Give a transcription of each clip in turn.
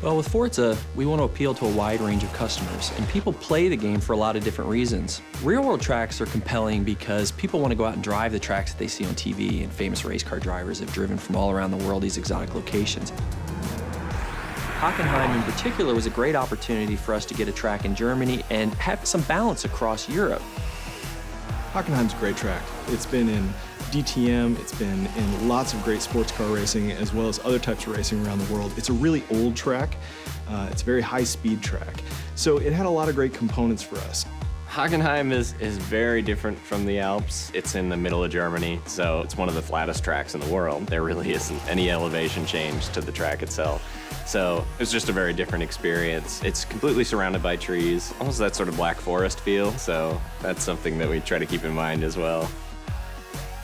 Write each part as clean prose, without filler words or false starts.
Well, with Forza, we want to appeal to a wide range of customers, and people play the game for a lot of different reasons. Real-world tracks are compelling because people want to go out and drive the tracks that they see on TV, and famous race car drivers have driven from all around the world these exotic locations. Hockenheim in particular was a great opportunity for us to get a track in Germany and have some balance across Europe. Hockenheim's a great track. It's been in DTM, it's been in lots of great sports car racing as well as other types of racing around the world. It's a really old track. It's a very high-speed track. So it had a lot of great components for us. Hockenheim is very different from the Alps. It's in the middle of Germany, so it's one of the flattest tracks in the world. There really isn't any elevation change to the track itself. So it's just a very different experience. It's completely surrounded by trees, almost that sort of Black Forest feel, so that's something that we try to keep in mind as well.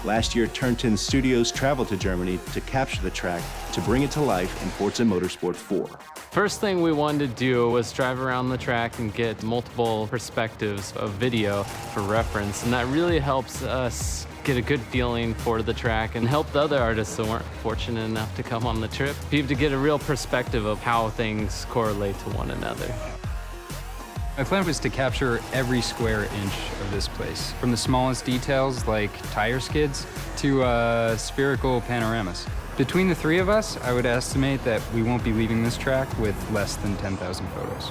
Last year, Turn 10 Studios traveled to Germany to capture the track to bring it to life in Forza Motorsport 4. First thing we wanted to do was drive around the track and get multiple perspectives of video for reference, and that really helps us get a good feeling for the track and help the other artists that weren't fortunate enough to come on the trip, people to get a real perspective of how things correlate to one another. My plan was to capture every square inch of this place, from the smallest details like tire skids to spherical panoramas. Between the three of us, I would estimate that we won't be leaving this track with less than 10,000 photos.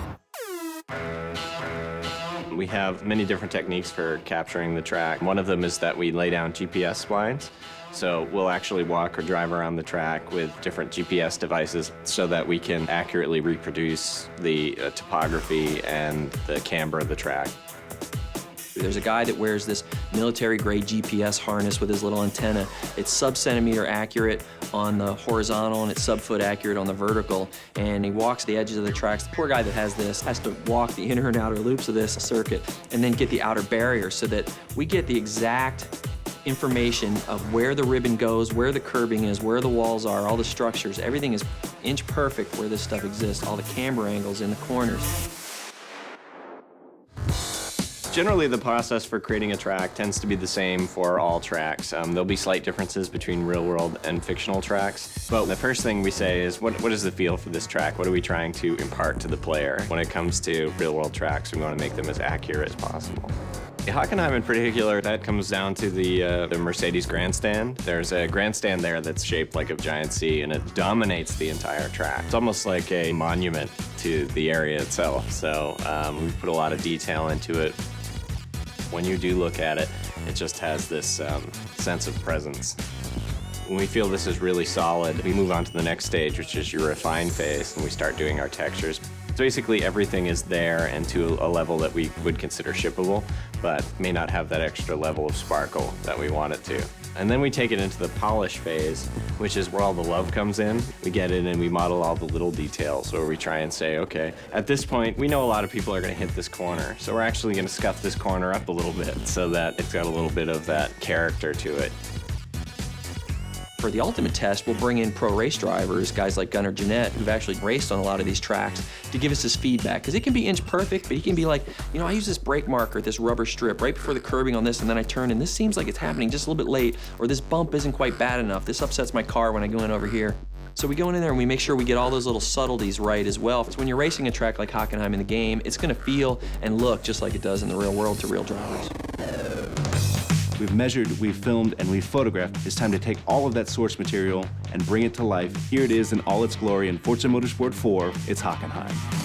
We have many different techniques for capturing the track. One of them is that we lay down GPS splines. So we'll actually walk or drive around the track with different GPS devices so that we can accurately reproduce the topography and the camber of the track. There's a guy that wears this military-grade GPS harness with his little antenna. It's sub-centimeter accurate on the horizontal and it's sub-foot accurate on the vertical, and he walks the edges of the tracks. The poor guy that has this has to walk the inner and outer loops of this circuit and then get the outer barrier so that we get the exact information of where the ribbon goes, where the curbing is, where the walls are, all the structures. Everything is inch perfect where this stuff exists, all the camber angles in the corners. Generally, the process for creating a track tends to be the same for all tracks. There'll be slight differences between real-world and fictional tracks, but the first thing we say is, what is the feel for this track? What are we trying to impart to the player? When it comes to real-world tracks, we want to make them as accurate as possible. Hockenheim in particular, that comes down to the Mercedes grandstand. There's a grandstand there that's shaped like a giant C, and it dominates the entire track. It's almost like a monument to the area itself, so we've put a lot of detail into it. When you do look at it, it just has this sense of presence. When we feel this is really solid, we move on to the next stage, which is your refine phase, and we start doing our textures. So basically everything is there and to a level that we would consider shippable, but may not have that extra level of sparkle that we want it to. And then we take it into the polish phase, which is where all the love comes in. We get in and we model all the little details, where we try and say, okay, at this point, we know a lot of people are gonna hit this corner, so we're actually gonna scuff this corner up a little bit so that it's got a little bit of that character to it. For the ultimate test, we'll bring in pro race drivers, guys like Gunnar Jeanette, who've actually raced on a lot of these tracks, to give us his feedback. Because it can be inch perfect, but he can be like, you know, I use this brake marker, this rubber strip, right before the curbing on this, and then I turn, and this seems like it's happening just a little bit late, or this bump isn't quite bad enough. This upsets my car when I go in over here. So we go in there and we make sure we get all those little subtleties right as well. So when you're racing a track like Hockenheim in the game, it's gonna feel and look just like it does in the real world to real drivers. We've measured, we've filmed, and we've photographed. It's time to take all of that source material and bring it to life. Here it is in all its glory in Forza Motorsport 4, it's Hockenheim.